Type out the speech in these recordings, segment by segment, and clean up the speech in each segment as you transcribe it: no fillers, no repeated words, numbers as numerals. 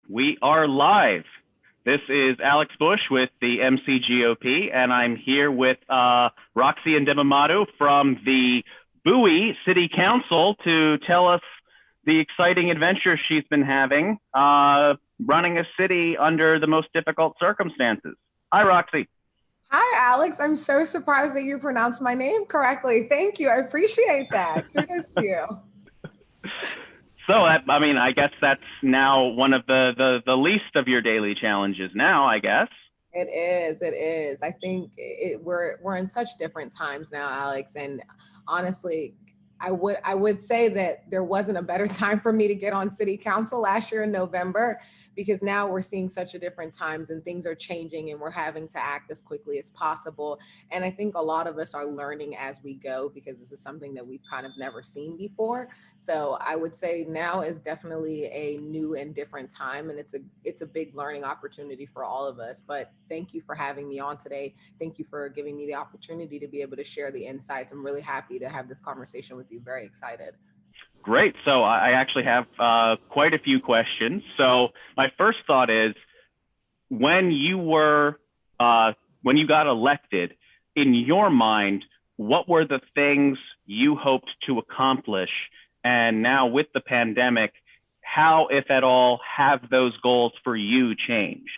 We are live. This is Alex Bush with the MCGOP, and I'm here with Roxy and Ndebumadu from the Bowie City Council to tell us the exciting adventure she's been having running a city under the most difficult circumstances. Hi, Roxy. Hi, Alex. I'm so surprised that you pronounced my name correctly. Thank you. I appreciate that. Kudos to you. So, I mean, I guess that's now one of the least of your daily challenges now, I guess. It is. It is. I think we're in such different times now, Alex. And honestly, I would say that there wasn't a better time for me to get on city council last year in November, because now we're seeing such a different times and things are changing and we're having to act as quickly as possible. And I think a lot of us are learning as we go, because this is something that we've kind of never seen before. So I would say now is definitely a new and different time, and it's a big learning opportunity for all of us. But thank you for having me on today. Thank you for giving me the opportunity to be able to share the insights. I'm really happy to have this conversation with you. Very excited. Great. So I actually have quite a few questions. So my first thought is, when you got elected, in your mind, what were the things you hoped to accomplish? And now with the pandemic, how, if at all, have those goals for you changed?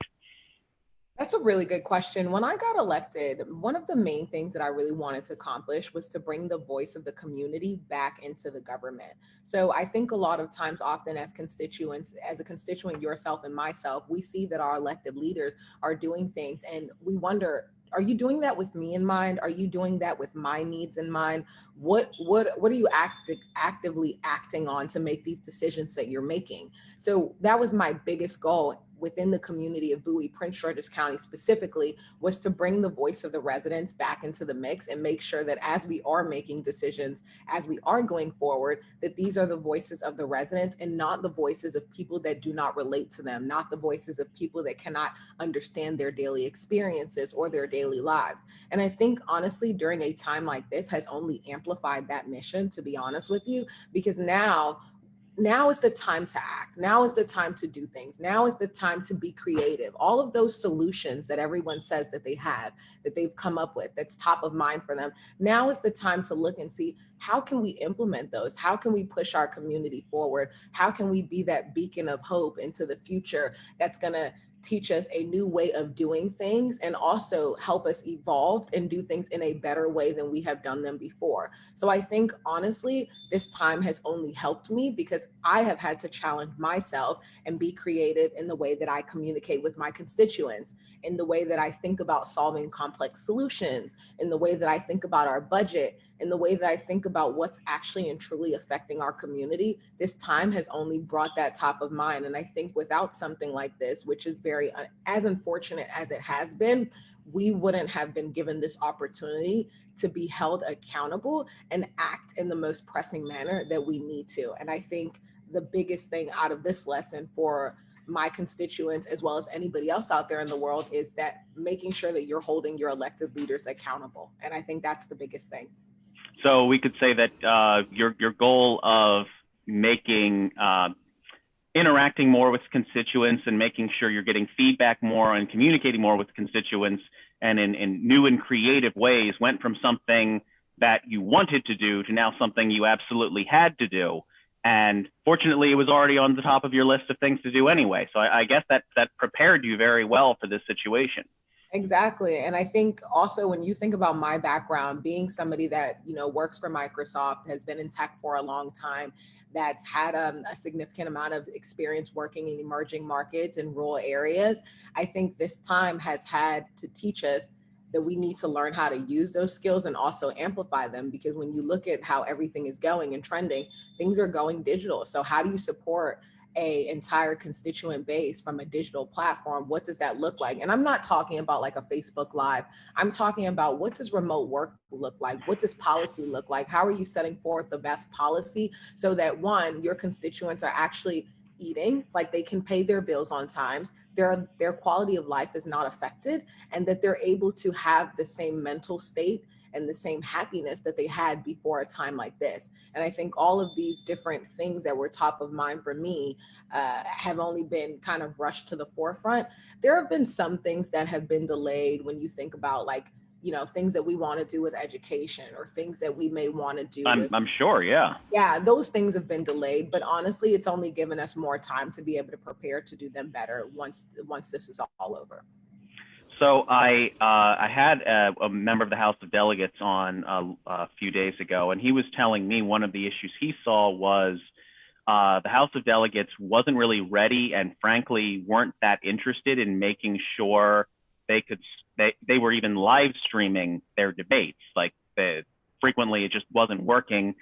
That's a really good question. When I got elected, one of the main things that I really wanted to accomplish was to bring the voice of the community back into the government. So I think a lot of times, often as constituents, as a constituent yourself and myself, we see that our elected leaders are doing things and we wonder, are you doing that with me in mind? Are you doing that with my needs in mind? What are you actively acting on to make these decisions that you're making? So that was my biggest goal within the community of Bowie, Prince George's County specifically, was to bring the voice of the residents back into the mix and make sure that as we are making decisions, as we are going forward, that these are the voices of the residents and not the voices of people that do not relate to them, not the voices of people that cannot understand their daily experiences or their daily lives. And I think honestly, during a time like this has only amplified that mission, to be honest with you, because now is the time to act. Now is the time to do things. Now is the time to be creative. All of those solutions that everyone says that they have, that they've come up with, that's top of mind for them. Now is the time to look and see, how can we implement those? How can we push our community forward? How can we be that beacon of hope into the future that's going to teach us a new way of doing things and also help us evolve and do things in a better way than we have done them before. So I think honestly, this time has only helped me because I have had to challenge myself and be creative in the way that I communicate with my constituents, in the way that I think about solving complex solutions, in the way that I think about our budget, in the way that I think about what's actually and truly affecting our community. This time has only brought that top of mind. And I think without something like this, which is very, as unfortunate as it has been, we wouldn't have been given this opportunity to be held accountable and act in the most pressing manner that we need to. And I think the biggest thing out of this lesson for my constituents, as well as anybody else out there in the world, is that making sure that you're holding your elected leaders accountable. And I think that's the biggest thing. So we could say that your goal of making interacting more with constituents and making sure you're getting feedback more and communicating more with constituents and in new and creative ways went from something that you wanted to do to now something you absolutely had to do. And fortunately, it was already on the top of your list of things to do anyway. So I guess that prepared you very well for this situation. Exactly. And I think also when you think about my background, being somebody that, works for Microsoft, has been in tech for a long time, that's had a significant amount of experience working in emerging markets in rural areas, I think this time has had to teach us that we need to learn how to use those skills and also amplify them. Because when you look at how everything is going and trending, things are going digital. So how do you support a entire constituent base from a digital platform? What does that look like? And I'm not talking about like a Facebook Live. I'm talking about, what does remote work look like? What does policy look like? How are you setting forth the best policy so that, one, your constituents are actually eating, like they can pay their bills on time, their quality of life is not affected, and that they're able to have the same mental state and the same happiness that they had before a time like this. And I think all of these different things that were top of mind for me have only been kind of rushed to the forefront. There have been some things that have been delayed when you think about like, you know, things that we want to do with education or things that we may want to do with. I'm sure, yeah. Yeah, those things have been delayed, but honestly, it's only given us more time to be able to prepare to do them better once this is all over. So I had a member of the House of Delegates on a few days ago, and he was telling me one of the issues he saw was the House of Delegates wasn't really ready and frankly weren't that interested in making sure they were even live streaming their debates. Like frequently it just wasn't working.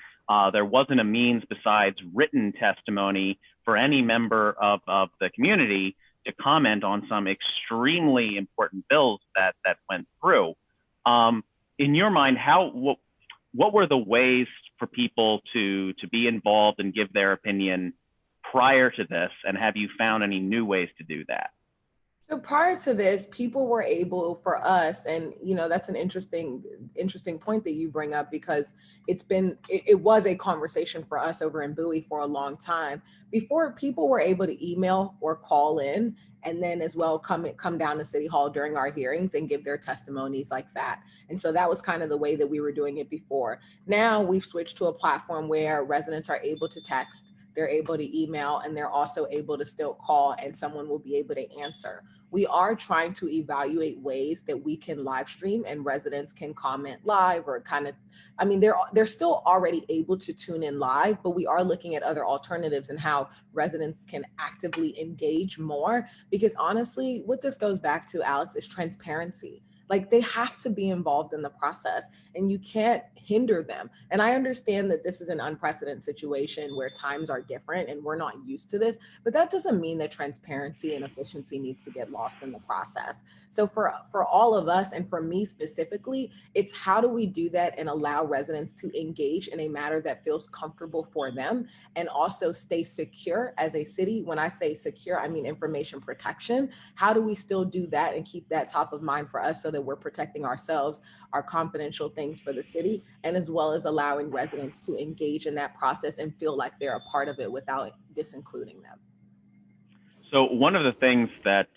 There wasn't a means besides written testimony for any member of the community to comment on some extremely important bills that went through. In your mind, what were the ways for people to be involved and give their opinion prior to this? And have you found any new ways to do that? So prior to this, people were able for us, and you know, that's an interesting point that you bring up, because it was a conversation for us over in Bowie for a long time. Before, people were able to email or call in, and then as well come down to City Hall during our hearings and give their testimonies like that. And so that was kind of the way that we were doing it before. Now we've switched to a platform where residents are able to text, they're able to email, and they're also able to still call, and someone will be able to answer. We are trying to evaluate ways that we can live stream and residents can comment live, or kind of, I mean, they're still already able to tune in live, but we are looking at other alternatives and how residents can actively engage more. Because honestly, what this goes back to, Alex, is transparency. Like, they have to be involved in the process and you can't hinder them. And I understand that this is an unprecedented situation where times are different and we're not used to this, but that doesn't mean that transparency and efficiency needs to get lost in the process. So for all of us, and for me specifically, it's how do we do that and allow residents to engage in a manner that feels comfortable for them and also stay secure as a city. When I say secure, I mean information protection. How do we still do that and keep that top of mind for us so that we're protecting ourselves, our confidential things for the city, and as well as allowing residents to engage in that process and feel like they're a part of it without disincluding them. So one of the things that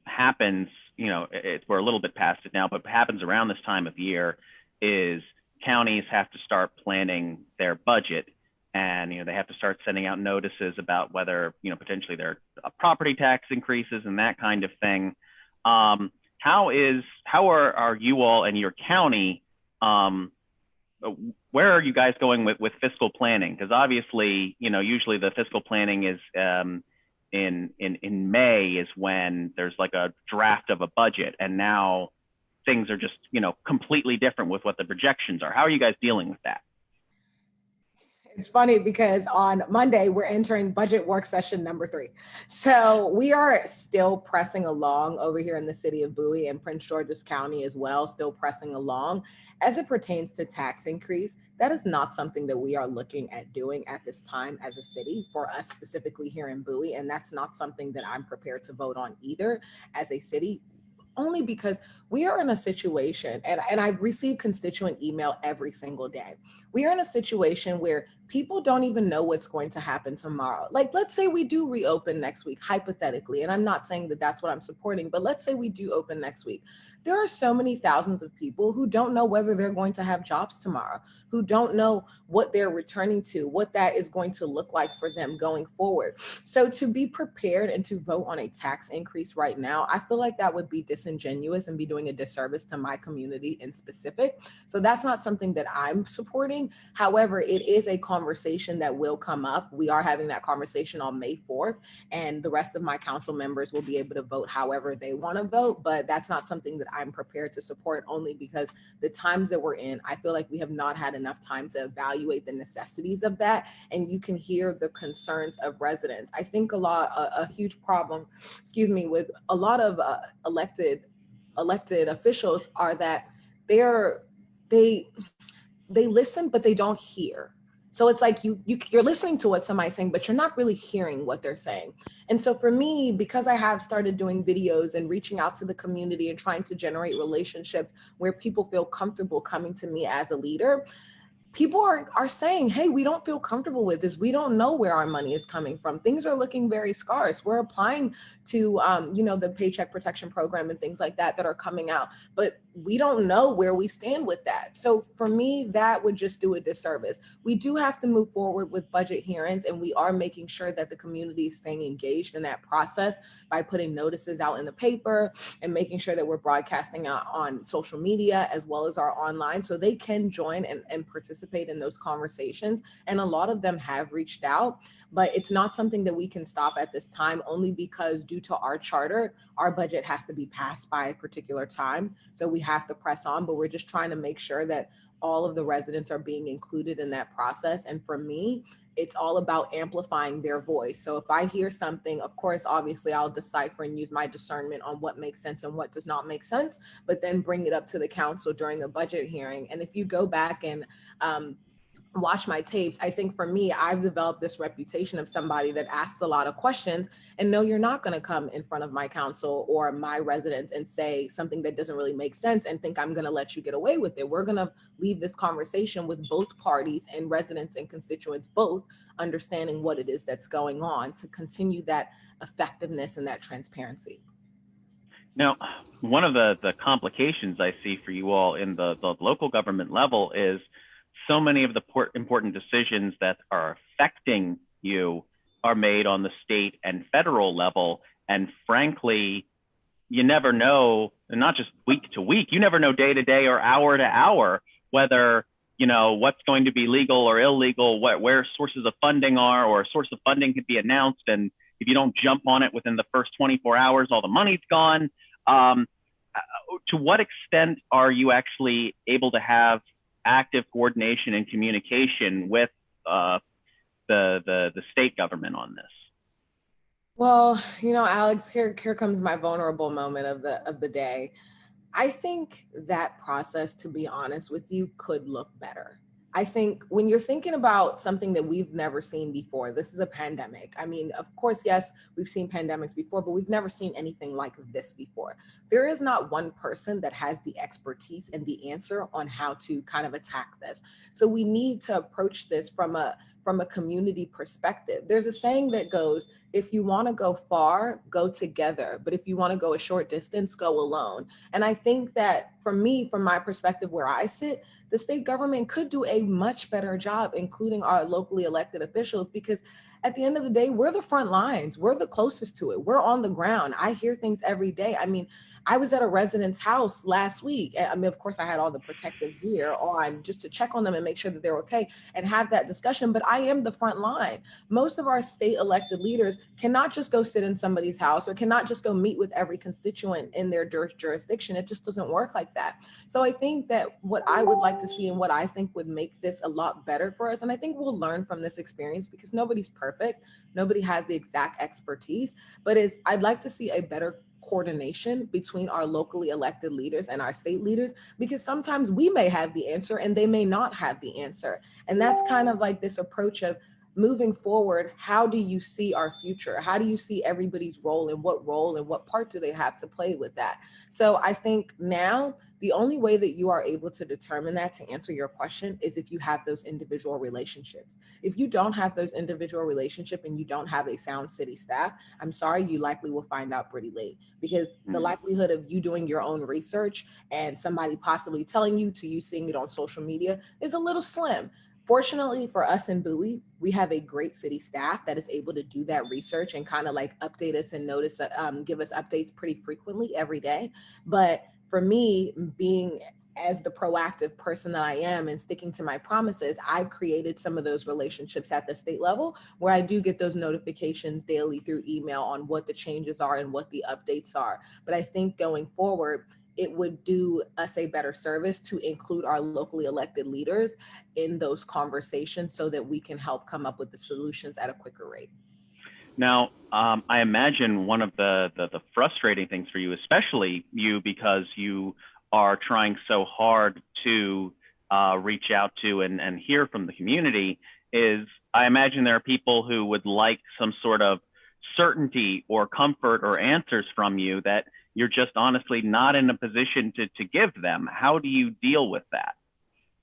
happens, you know, we're a little bit past it now, but happens around this time of year is counties have to start planning their budget, and, you know, they have to start sending out notices about whether, you know, potentially there are property tax increases and that kind of thing. How are you all and your county, where are you guys going with fiscal planning? Because obviously, you know, usually the fiscal planning is in May is when there's like a draft of a budget, and now things are just, you know, completely different with what the projections are. How are you guys dealing with that? It's funny because on Monday, we're entering budget work session number 3. So we are still pressing along over here in the city of Bowie and Prince George's County as well, still pressing along. As it pertains to tax increase, that is not something that we are looking at doing at this time as a city for us specifically here in Bowie. And that's not something that I'm prepared to vote on either as a city, only because we are in a situation, and I receive constituent email every single day. We are in a situation where people don't even know what's going to happen tomorrow. Like, let's say we do reopen next week, hypothetically, and I'm not saying that that's what I'm supporting, but let's say we do open next week. There are so many thousands of people who don't know whether they're going to have jobs tomorrow, who don't know what they're returning to, what that is going to look like for them going forward. So to be prepared and to vote on a tax increase right now, I feel like that would be disingenuous and be doing a disservice to my community in specific. So that's not something that I'm supporting. However, it is a conversation that will come up. We are having that conversation on May 4th, and the rest of my council members will be able to vote however they want to vote, but that's not something that I'm prepared to support, only because the times that we're in, I feel like we have not had enough time to evaluate the necessities of that, and you can hear the concerns of residents. I think a huge problem, with a lot of elected officials are that they listen, but they don't hear. So it's like you're listening to what somebody's saying, but you're not really hearing what they're saying. And so for me, because I have started doing videos and reaching out to the community and trying to generate relationships where people feel comfortable coming to me as a leader, people are saying, hey, we don't feel comfortable with this. We don't know where our money is coming from. Things are looking very scarce. We're applying to, the Paycheck Protection Program and things like that are coming out, but we don't know where we stand with that. So for me, that would just do a disservice. We do have to move forward with budget hearings, and we are making sure that the community is staying engaged in that process by putting notices out in the paper and making sure that we're broadcasting out on social media as well as our online, so they can join and participate in those conversations. And a lot of them have reached out, but it's not something that we can stop at this time, only because due to our charter, our budget has to be passed by a particular time. So we have to press on, but we're just trying to make sure that all of the residents are being included in that process. And for me, it's all about amplifying their voice. So if I hear something, of course, obviously I'll decipher and use my discernment on what makes sense and what does not make sense, but then bring it up to the council during the budget hearing. And if you go back and watch my tapes, I think for me, I've developed this reputation of somebody that asks a lot of questions. And no, you're not going to come in front of my council or my residents and say something that doesn't really make sense and think I'm going to let you get away with it. We're going to leave this conversation with both parties and residents and constituents both understanding what it is that's going on to continue that effectiveness and that transparency. Now, one of the complications I see for you all in the local government level is so many of the important decisions that are affecting you are made on the state and federal level. And frankly, you never know, and not just week to week, you never know day to day or hour to hour, whether, what's going to be legal or illegal, where sources of funding are, or a source of funding could be announced. And if you don't jump on it within the first 24 hours, all the money's gone. To what extent are you actually able to have active coordination and communication with the state government on this? Well, Alex, here comes my vulnerable moment of the day. I think that process, to be honest with you, could look better. I think when you're thinking about something that we've never seen before, this is a pandemic. I mean, of course, yes, we've seen pandemics before, but we've never seen anything like this before. There is not one person that has the expertise and the answer on how to kind of attack this. So we need to approach this from a community perspective. There's a saying that goes, if you want to go far, go together. But if you want to go a short distance, go alone. And I think that for me, from my perspective where I sit, the state government could do a much better job, including our locally elected officials, because at the end of the day, we're the front lines. We're the closest to it. We're on the ground. I hear things every day. I mean, I was at a resident's house last week. I mean, of course, I had all the protective gear on just to check on them and make sure that they're okay and have that discussion. But I am the front line. Most of our state elected leaders cannot just go sit in somebody's house or cannot just go meet with every constituent in their jurisdiction. It just doesn't work like that. So I think that what I would like to see and what I think would make this a lot better for us, and I think we'll learn from this experience because nobody's perfect. Nobody has the exact expertise, but I'd like to see a better coordination between our locally elected leaders and our state leaders, because sometimes we may have the answer and they may not have the answer. And that's kind of like this approach of moving forward. How do you see our future? How do you see everybody's role and what part do they have to play with that? So I think now the only way that you are able to determine that, to answer your question, is if you have those individual relationships. If you don't have those individual relationships and you don't have a sound city staff, I'm sorry, you likely will find out pretty late, because the likelihood of you doing your own research and somebody possibly telling you to you seeing it on social media is a little slim. Fortunately for us in Bowie, we have a great city staff that is able to do that research and kind of like update us and give us updates pretty frequently every day. But for me, being as the proactive person that I am and sticking to my promises, I've created some of those relationships at the state level where I do get those notifications daily through email on what the changes are and what the updates are. But I think going forward, it would do us a better service to include our locally elected leaders in those conversations so that we can help come up with the solutions at a quicker rate. Now, I imagine one of the frustrating things for you, especially you, because you are trying so hard to reach out to and hear from the community, is I imagine there are people who would like some sort of certainty or comfort or answers from you that you're just honestly not in a position to give them. How do you deal with that?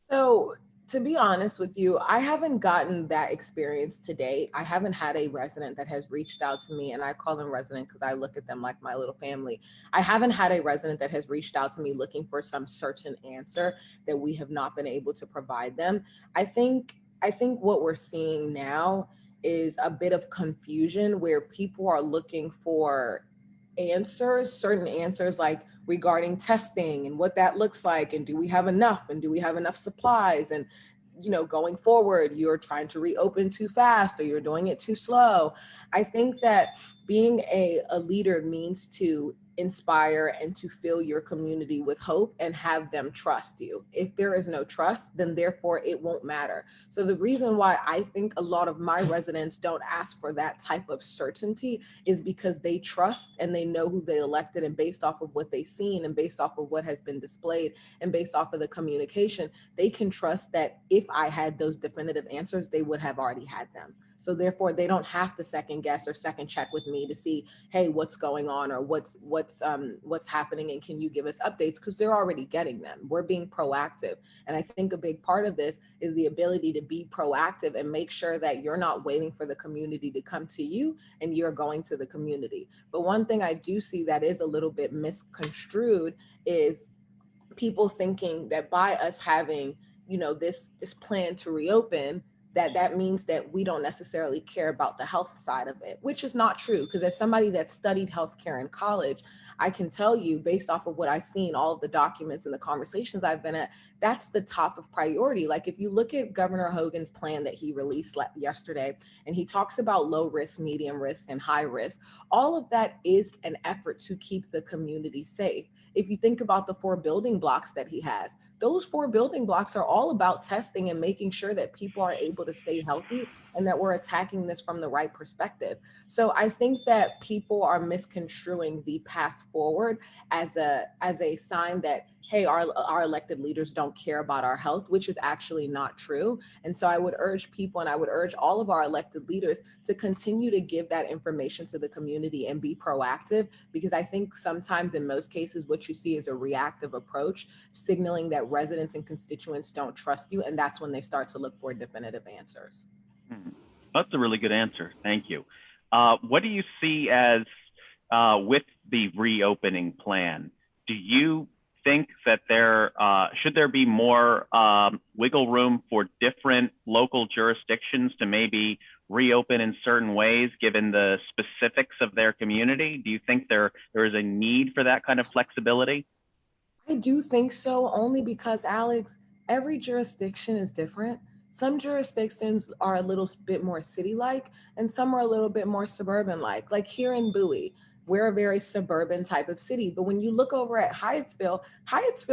So, to be honest with you, I haven't gotten that experience to date. I haven't had a resident that has reached out to me, and I call them resident because I look at them like my little family. I haven't had a resident that has reached out to me looking for some certain answer that we have not been able to provide them. I think what we're seeing now is a bit of confusion where people are looking for answers, certain answers like regarding testing and what that looks like, and do we have enough, and do we have enough supplies, and going forward, you're trying to reopen too fast or you're doing it too slow. I think that being a leader means to inspire and to fill your community with hope and have them trust you. If there is no trust, then therefore it won't matter. So the reason why I think a lot of my residents don't ask for that type of certainty is because they trust and they know who they elected, and based off of what they've seen and based off of what has been displayed and based off of the communication, they can trust that if I had those definitive answers, they would have already had them. So therefore, they don't have to second guess or second check with me to see, hey, what's going on, or what's happening, and can you give us updates? Because they're already getting them. We're being proactive, and I think a big part of this is the ability to be proactive and make sure that you're not waiting for the community to come to you, and you're going to the community. But one thing I do see that is a little bit misconstrued is people thinking that by us having this plan to reopen, that means that we don't necessarily care about the health side of it, which is not true. Because as somebody that studied healthcare in college, I can tell you, based off of what I've seen, all of the documents and the conversations I've been at, that's the top of priority. Like if you look at Governor Hogan's plan that he released yesterday, and he talks about low risk, medium risk, and high risk, all of that is an effort to keep the community safe. If you think about the 4 building blocks that he has, those 4 building blocks are all about testing and making sure that people are able to stay healthy and that we're attacking this from the right perspective. So I think that people are misconstruing the path forward as a sign that, hey, our elected leaders don't care about our health, which is actually not true. And so I would urge people, and I would urge all of our elected leaders to continue to give that information to the community and be proactive, because I think sometimes in most cases what you see is a reactive approach, signaling that residents and constituents don't trust you, and that's when they start to look for definitive answers. That's a really good answer. Thank you. What do you see as with the reopening plan? Do you think that should there be more wiggle room for different local jurisdictions to maybe reopen in certain ways given the specifics of their community? Do you think there is a need for that kind of flexibility? I do think so, only because, Alex, every jurisdiction is different. Some jurisdictions are a little bit more city-like, and some are a little bit more suburban-like. Like here in Bowie, we're a very suburban type of city. But when you look over at Hyattsville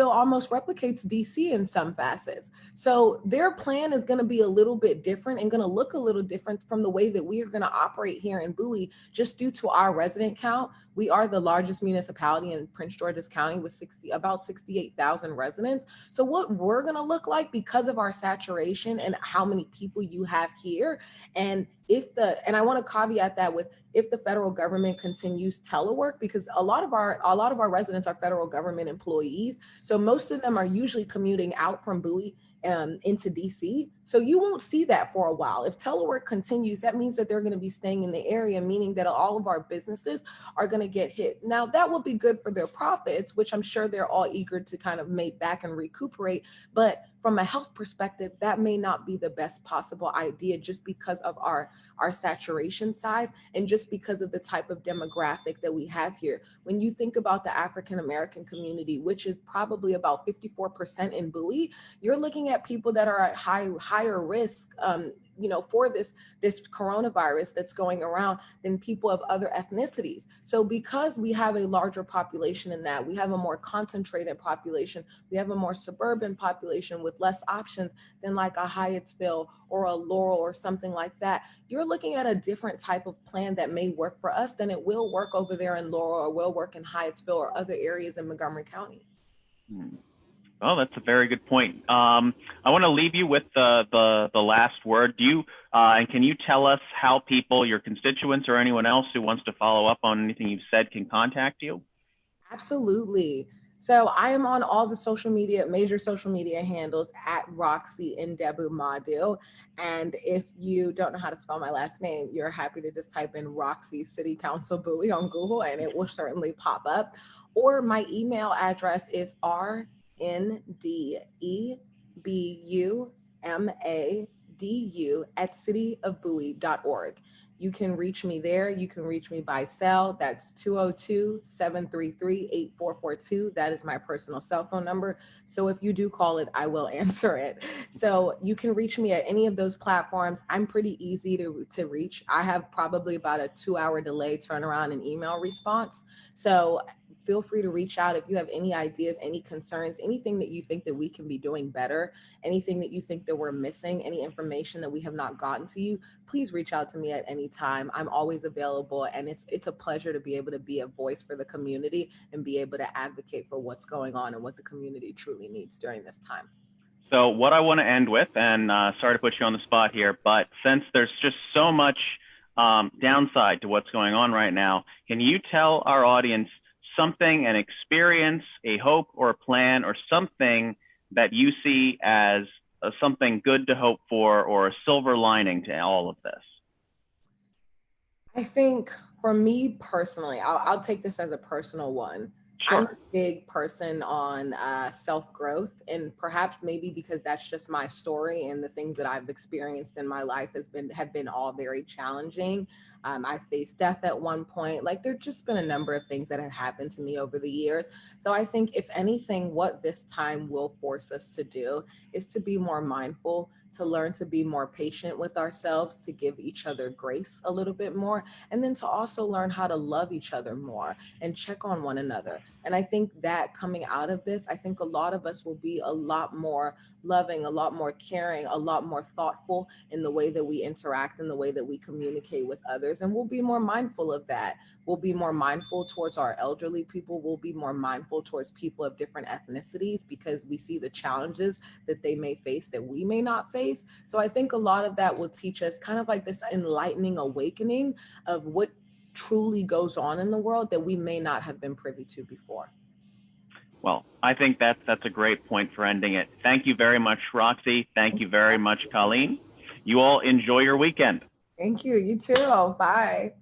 almost replicates DC in some facets. So their plan is going to be a little bit different and going to look a little different from the way that we are going to operate here in Bowie, just due to our resident count. We are the largest municipality in Prince George's County with about 68,000 residents. So what we're going to look like, because of our saturation and how many people you have here, and I want to caveat that with, if the federal government continues telework, because a lot of our residents are federal government employees, so most of them are usually commuting out from Bowie into DC. So you won't see that for a while. If telework continues, that means that they're going to be staying in the area, meaning that all of our businesses are going to get hit. Now, that will be good for their profits, which I'm sure they're all eager to kind of make back and recuperate. But from a health perspective, that may not be the best possible idea, just because of our saturation size and just because of the type of demographic that we have here. When you think about the African American community, which is probably about 54% in Bowie, you're looking at people that are at higher risk, for this coronavirus that's going around, than people of other ethnicities. So because we have a larger population in that, we have a more concentrated population, we have a more suburban population with less options than like a Hyattsville or a Laurel or something like that. You're looking at a different type of plan that may work for us than it will work over there in Laurel, or will work in Hyattsville or other areas in Montgomery County. Oh, that's a very good point. I want to leave you with the last word. Do you and can you tell us how people, your constituents or anyone else who wants to follow up on anything you've said, can contact you? Absolutely. So I am on all the social media, major social media handles at Roxy Ndebumadu. And if you don't know how to spell my last name, you're happy to just type in Roxy City Council Bowie on Google and it will certainly pop up. Or my email address is rndebumadu@cityofbowie.org. You can reach me there. You can reach me by cell. That's 202-733-8442. That is my personal cell phone number. So if you do call it, I will answer it. So you can reach me at any of those platforms. I'm pretty easy to reach. I have probably about a 2-hour delay turnaround and email response. So feel free to reach out if you have any ideas, any concerns, anything that you think that we can be doing better, anything that you think that we're missing, any information that we have not gotten to you. Please reach out to me at any time. I'm always available, and it's a pleasure to be able to be a voice for the community and be able to advocate for what's going on and what the community truly needs during this time. So what I want to end with, and sorry to put you on the spot here, but since there's just so much downside to what's going on right now, can you tell our audience something, an experience, a hope or a plan, or something that you see as something good to hope for or a silver lining to all of this? I think for me personally, I'll take this as a personal one. Sure. I'm a big person on self-growth, and perhaps maybe because that's just my story and the things that I've experienced in my life have been all very challenging. I faced death at one point. Like there's just been a number of things that have happened to me over the years. So I think if anything, what this time will force us to do is to be more mindful, to learn to be more patient with ourselves, to give each other grace a little bit more, and then to also learn how to love each other more and check on one another. And I think that coming out of this, I think a lot of us will be a lot more loving, a lot more caring, a lot more thoughtful in the way that we interact, in the way that we communicate with others. And we'll be more mindful of that. We'll be more mindful towards our elderly people. We'll be more mindful towards people of different ethnicities because we see the challenges that they may face that we may not face. So I think a lot of that will teach us kind of like this enlightening awakening of what truly goes on in the world that we may not have been privy to before. Well, I think that's a great point for ending it. Thank you very much, Roxy. Thank you very much, Colleen. You all enjoy your weekend. Thank you. You too. Bye.